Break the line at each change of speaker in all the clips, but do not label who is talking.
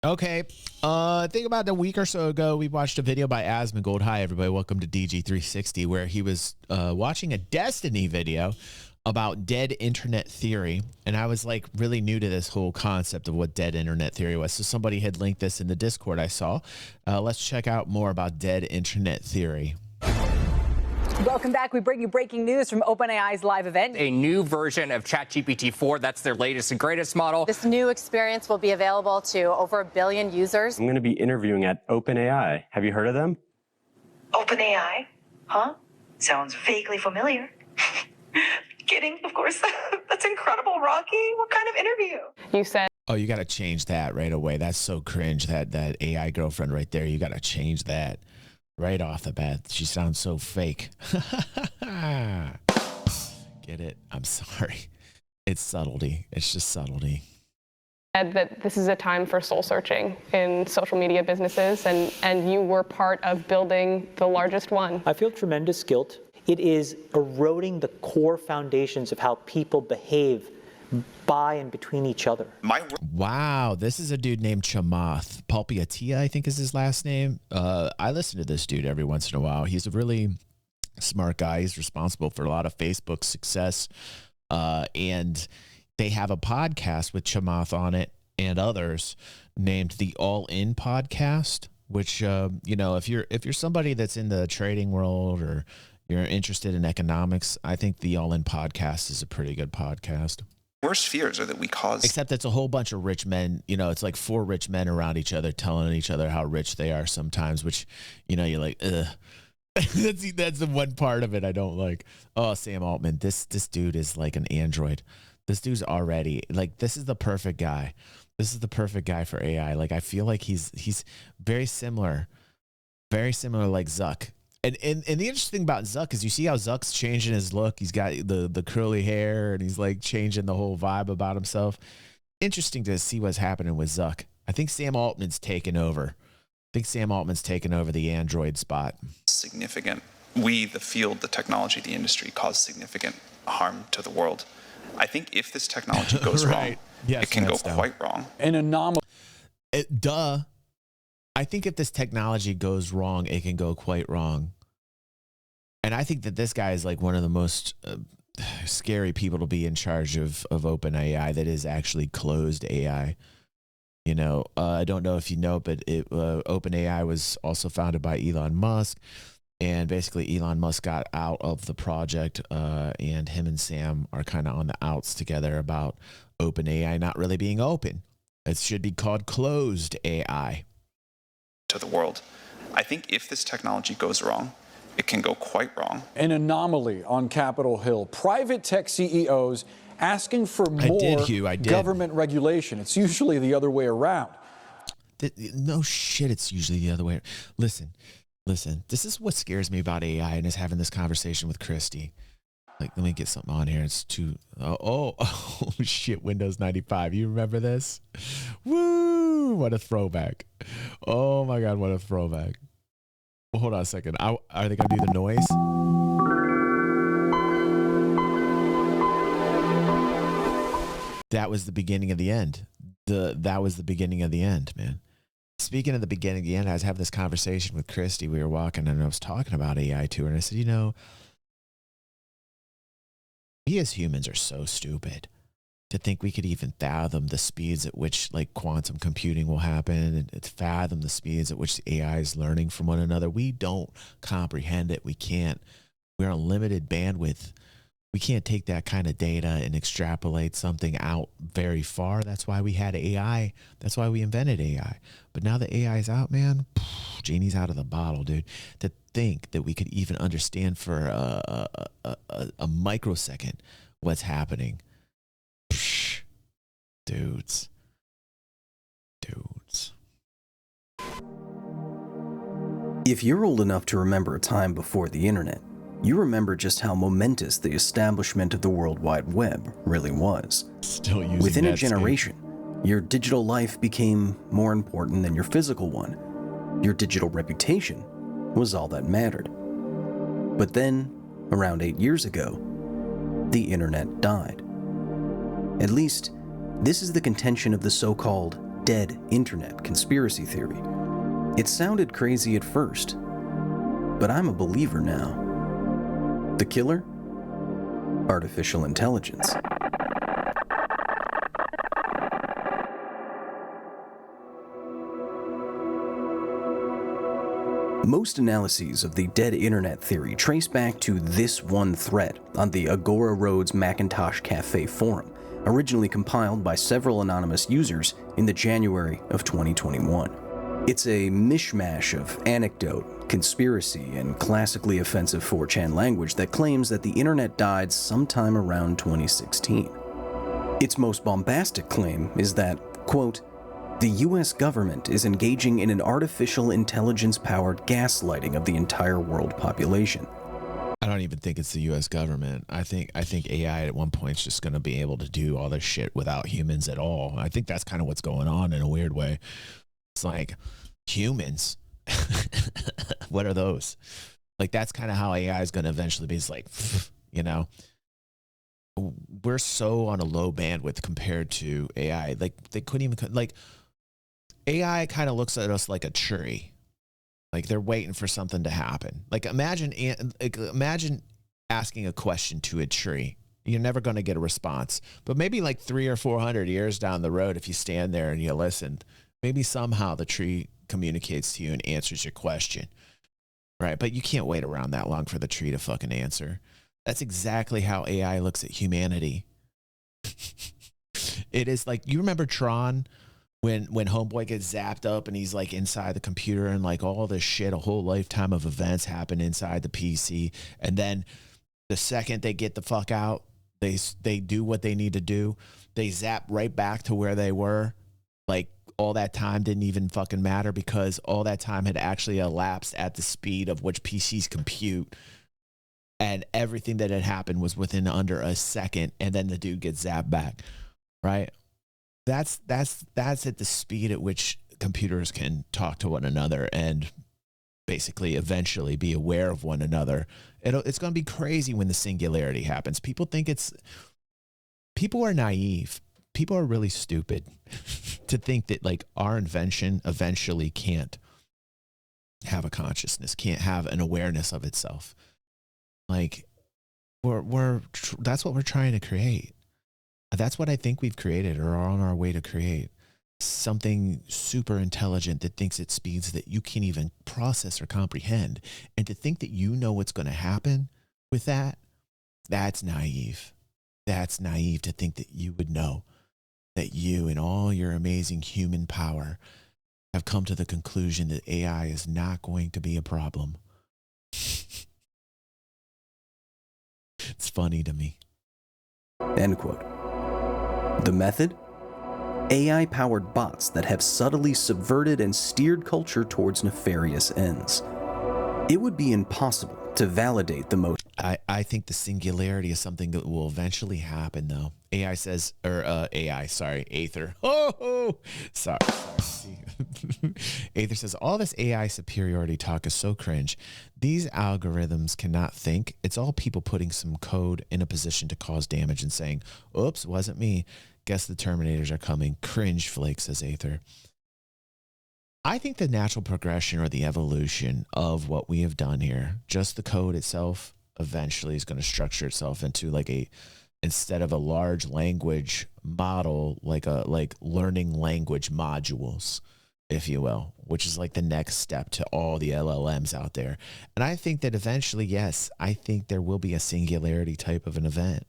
Okay. I think about a week or so ago, we watched a video by Asmongold. Hi, everybody. Welcome to DG360, where he was watching a Destiny video about dead internet theory. And I was like really new to this whole concept of what dead internet theory was. So somebody had linked this in the Discord I saw. Let's check out more about dead internet theory.
Welcome back. We bring you breaking news from OpenAI's live event.
A new version of ChatGPT-4. That's their latest and greatest model.
This new experience will be available to over 1 billion users.
I'm going to be interviewing at OpenAI. Have you heard of them?
OpenAI? Huh? Sounds vaguely familiar. Kidding, of course. That's incredible, Rocky. What kind of interview?
You said.
Oh, you got to change that right away. That's so cringe, that AI girlfriend right there. You got to change that. Right off the bat, she sounds so fake. Get it? I'm sorry. It's subtlety. It's just subtlety.
That this is a time for soul searching in social media businesses, and you were part of building the largest one.
I feel tremendous guilt. It is eroding the core foundations of how people behave by and between each other.
Wow, this is a dude named Chamath. Palpiatia, I think is his last name. I listen to this dude every once in a while. He's a really smart guy. He's responsible for a lot of Facebook success. And they have a podcast with Chamath on it and others named the All In Podcast, which, you know, if you're somebody that's in the trading world or you're interested in economics, I think the All In Podcast is a pretty good podcast.
Worst fears are that we cause.
Except it's a whole bunch of rich men. You know, it's like 4 rich men around each other telling each other how rich they are sometimes, which, you know, you're like, ugh. That's the one part of it I don't like. Oh, Sam Altman, this dude is like an android. This dude's already like, this is the perfect guy. This is the perfect guy for AI. Like, I feel like he's very similar like Zuck. And the interesting thing about Zuck is you see how Zuck's changing his look. He's got the curly hair and he's like changing the whole vibe about himself. Interesting to see what's happening with Zuck. I think Sam Altman's taken over. The Android spot.
Significant. We, the field, the technology, the industry, cause significant harm to the world. I think if this technology goes
right.
wrong,
yes,
it can go quite wrong.
An anomaly.
I think if this technology goes wrong, it can go quite wrong. And I think that this guy is like one of the most scary people to be in charge of OpenAI that is actually closed AI. You know, I don't know if you know, but OpenAI was also founded by Elon Musk. And basically Elon Musk got out of the project and him and Sam are kind of on the outs together about OpenAI not really being open. It should be called closed AI.
To the world. I think if this technology goes wrong, it can go quite wrong.
An anomaly on Capitol Hill. Private tech CEOs asking for more government regulation. It's usually the other way around.
No shit, it's usually the other way. Listen, this is what scares me about AI and is having this conversation with Christy. Like, let me get something on here. It's too, oh shit, Windows 95. You remember this? Woo, what a throwback. Oh my God, what a throwback. Well, hold on a second. Are they going to do the noise? That was the beginning of the end. That was the beginning of the end, man. Speaking of the beginning of the end, I was having this conversation with Christy. We were walking and I was talking about AI to her. And I said, you know, we as humans are so stupid to think we could even fathom the speeds at which like quantum computing will happen and fathom the speeds at which the AI is learning from one another. We don't comprehend it. We can't. We're on limited bandwidth. We can't take that kind of data and extrapolate something out very far. That's why we had AI. That's why we invented AI. But now that AI is out, man, genie's out of the bottle, dude. To think that we could even understand for a microsecond what's happening. Dudes.
If you're old enough to remember a time before the internet, you remember just how momentous the establishment of the World Wide Web really was.
Still using
Within a
Netscape.
generation, your digital life became more important than your physical one. Your digital reputation was all that mattered. But then, around 8 years ago, the internet died. At least, this is the contention of the so-called dead internet conspiracy theory. It sounded crazy at first, but I'm a believer now. The killer? Artificial intelligence. Most analyses of the dead internet theory trace back to this one thread on the Agora Roads Macintosh Cafe forum, originally compiled by several anonymous users in the January of 2021. It's a mishmash of anecdote, conspiracy, and classically offensive 4chan language that claims that the internet died sometime around 2016. Its most bombastic claim is that, quote, the US government is engaging in an artificial intelligence-powered gaslighting of the entire world population.
I don't even think it's the US government. I think AI at one point is just going to be able to do all this shit without humans at all. I think that's kind of what's going on in a weird way. It's like, humans? What are those? Like, that's kind of how AI is going to eventually be. It's like, you know, we're so on a low bandwidth compared to AI. Like, they couldn't even, like, AI kind of looks at us like a tree. Like, they're waiting for something to happen. Like, imagine asking a question to a tree. You're never going to get a response. But maybe like 300 or 400 years down the road, if you stand there and you listen, maybe somehow the tree communicates to you and answers your question. Right? But you can't wait around that long for the tree to fucking answer. That's exactly how AI looks at humanity. It is like, you remember Tron? When Homeboy gets zapped up and he's like inside the computer and like all this shit, a whole lifetime of events happen inside the PC. And then the second they get the fuck out, they do what they need to do. They zap right back to where they were. Like, all that time didn't even fucking matter because all that time had actually elapsed at the speed of which PCs compute. And everything that had happened was within under a second. And then the dude gets zapped back, right? That's at the speed at which computers can talk to one another and basically eventually be aware of one another. It's going to be crazy when the singularity happens. People are naive. People are really stupid to think that like our invention eventually can't have a consciousness, can't have an awareness of itself. Like that's what we're trying to create. That's what I think we've created or are on our way to create. Something super intelligent that thinks at speeds that you can't even process or comprehend. And to think that you know what's going to happen with that, that's naive. That's naive to think that you would know that you in all your amazing human power have come to the conclusion that AI is not going to be a problem. It's funny to me.
End quote. The method? AI-powered bots that have subtly subverted and steered culture towards nefarious ends. It would be impossible to validate the most.
I think the singularity is something that will eventually happen, though. AI says, or Aether. Oh, sorry. Aether says, all this AI superiority talk is so cringe. These algorithms cannot think. It's all people putting some code in a position to cause damage and saying, oops, wasn't me. Guess the Terminators are coming. Cringe flake, says Aether. I think the natural progression or the evolution of what we have done here, just the code itself, eventually is going to structure itself into like instead of a large language model, like learning language modules, if you will, which is like the next step to all the LLMs out there. And I think that eventually, yes, I think there will be a singularity type of an event.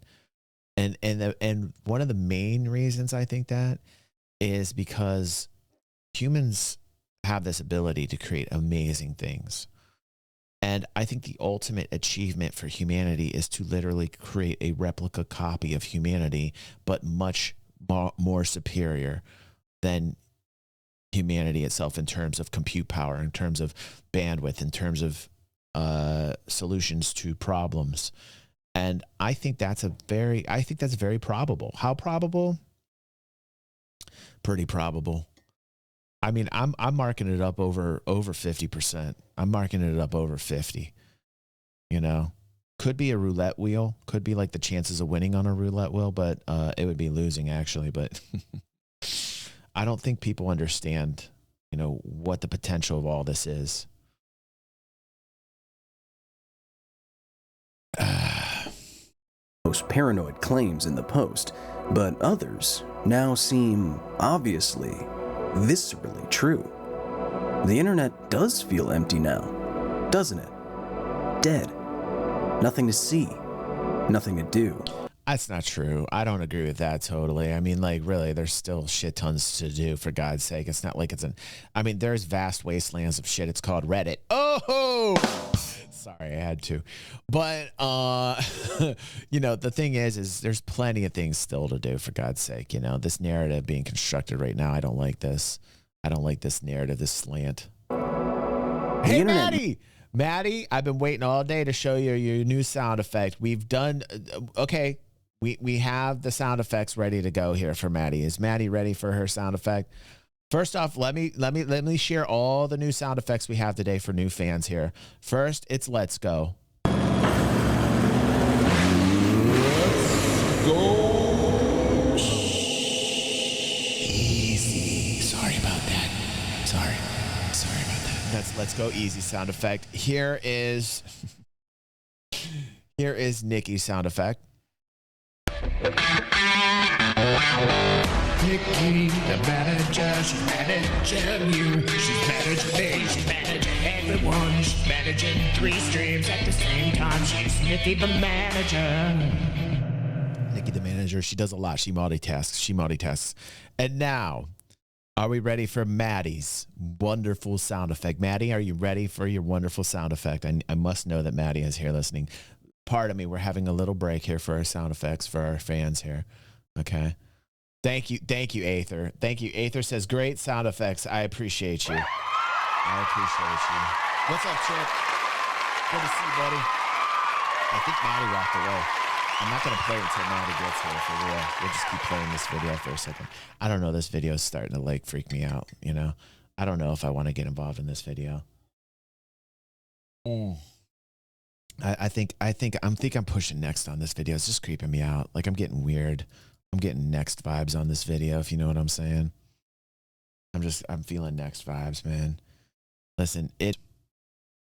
And one of the main reasons I think that is because humans have this ability to create amazing things. And I think the ultimate achievement for humanity is to literally create a replica copy of humanity, but much more superior than humanity itself in terms of compute power, in terms of bandwidth, in terms of solutions to problems. And I think that's very probable. How probable? Pretty probable. I mean, I'm marking it up over 50%. I'm marking it up over 50. You know, could be a roulette wheel. Could be like the chances of winning on a roulette wheel, but it would be losing actually. But I don't think people understand, you know, what the potential of all this is.
Most paranoid claims in the post, but others now seem obviously, viscerally true. The internet does feel empty now, doesn't it? Dead. Nothing to see, nothing to do.
That's not true. I don't agree with that totally. I mean, like, really, there's still shit tons to do, for God's sake. It's not like there's vast wastelands of shit. It's called Reddit. Oh! Sorry, I had to. But, you know, the thing is there's plenty of things still to do, for God's sake. You know, this narrative being constructed right now, I don't like this. I don't like this narrative, this slant. Hey, Maddie! Maddie, I've been waiting all day to show you your new sound effect. We've done, okay, we have the sound effects ready to go here for Maddie. Is Maddie ready for her sound effect? First off, let me share all the new sound effects we have today for new fans here. First, it's Let's Go. Let's go. Easy. Sorry about that. Sorry about that. That's Let's Go Easy sound effect. Here is Nikki's sound effect. Nikki, the manager, she's managing you. She's managing me, she's managing everyone. She's managing 3 streams at the same time. She's Nikki the manager. Nikki the manager, she does a lot. She multitasks. And now, are we ready for Maddie's wonderful sound effect? Maddie, are you ready for your wonderful sound effect? I must know that Maddie is here listening. Pardon me, we're having a little break here for our sound effects for our fans here. Okay. Thank you, Aether. Thank you. Aether says, great sound effects. I appreciate you. What's up, Chip? Good to see you, buddy. I think Maddie walked away. I'm not going to play until Maddie gets here, for real. We'll just keep playing this video for a second. I don't know. This video is starting to, like, freak me out, you know? I don't know if I want to get involved in this video. I think I'm pushing next on this video. It's just creeping me out. Like, I'm getting weird. I'm getting next vibes on this video, if you know what I'm saying. I'm feeling next vibes, man. Listen,